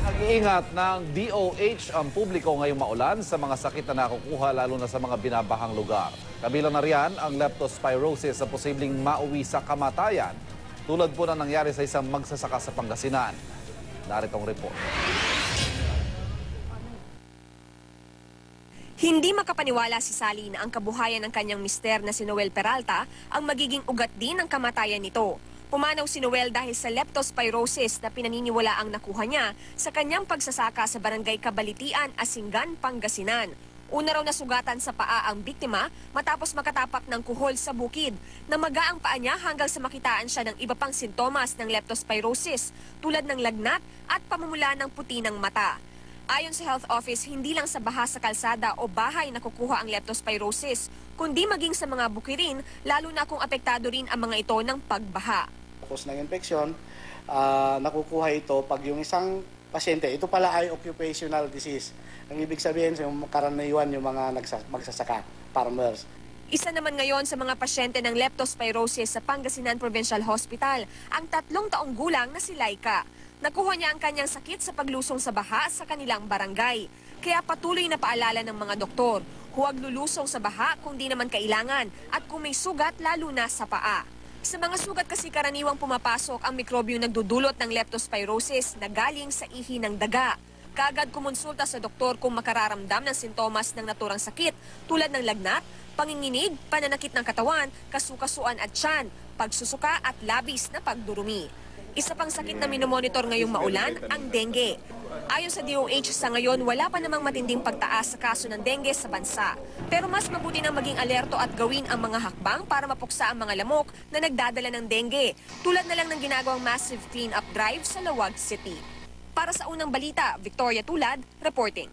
Nag-iingat ng DOH ang publiko ngayong maulan sa mga sakit na nakukuha lalo na sa mga binabahang lugar. Kabilang na riyan ang leptospirosis sa posibleng mauwi sa kamatayan, tulad po na nangyari sa isang magsasaka sa Pangasinan. Narito ang report. Hindi makapaniwala si Sally na ang kabuhayan ng kanyang mister na si Noel Peralta ang magiging ugat din ng kamatayan nito. Pumanaw si Noel dahil sa leptospirosis na pinaniniwala ang nakuha niya sa kanyang pagsasaka sa barangay Kabalitian, Asingan, Pangasinan. Una raw nasugatan sa paa ang biktima matapos makatapak ng kuhol sa bukid. Namaga ang paa niya hanggang sa makitaan siya ng iba pang sintomas ng leptospirosis tulad ng lagnat at pamumula ng puti ng mata. Ayon sa health office, hindi lang sa baha sa kalsada o bahay nakukuha ang leptospirosis, kundi maging sa mga bukirin, lalo na kung apektado rin ang mga ito ng pagbaha. Tapos ng infeksyon, nakukuha ito pag yung isang pasyente, ito pala ay occupational disease. Ang ibig sabihin, yung karaniwan yung mga magsasaka, farmers. Isa naman ngayon sa mga pasyente ng leptospirosis sa Pangasinan Provincial Hospital, ang 3 taong gulang na si Laika. Nakuha niya ang kanyang sakit sa paglusong sa baha sa kanilang barangay. Kaya patuloy na paalala ng mga doktor, huwag lulusong sa baha kung di naman kailangan at kung may sugat lalo na sa paa. Sa mga sugat kasi karaniwang pumapasok ang mikrobyo nagdudulot ng leptospirosis na galing sa ihi ng daga. Kaagad kumonsulta sa doktor kung makararamdam ng sintomas ng naturang sakit tulad ng lagnat, panginginig, pananakit ng katawan, kasukasuan at tiyan, pagsusuka at labis na pagdurumi. Isa pang sakit na minomonitor ngayong maulan, ang dengue. Ayon sa DOH, sa ngayon wala pa namang matinding pagtaas sa kaso ng dengue sa bansa. Pero mas mabuti nang maging alerto at gawin ang mga hakbang para mapuksa ang mga lamok na nagdadala ng dengue. Tulad na lang ng ginagawang massive clean-up drive sa Lawag City. Para sa unang balita, Victoria Tulad, reporting.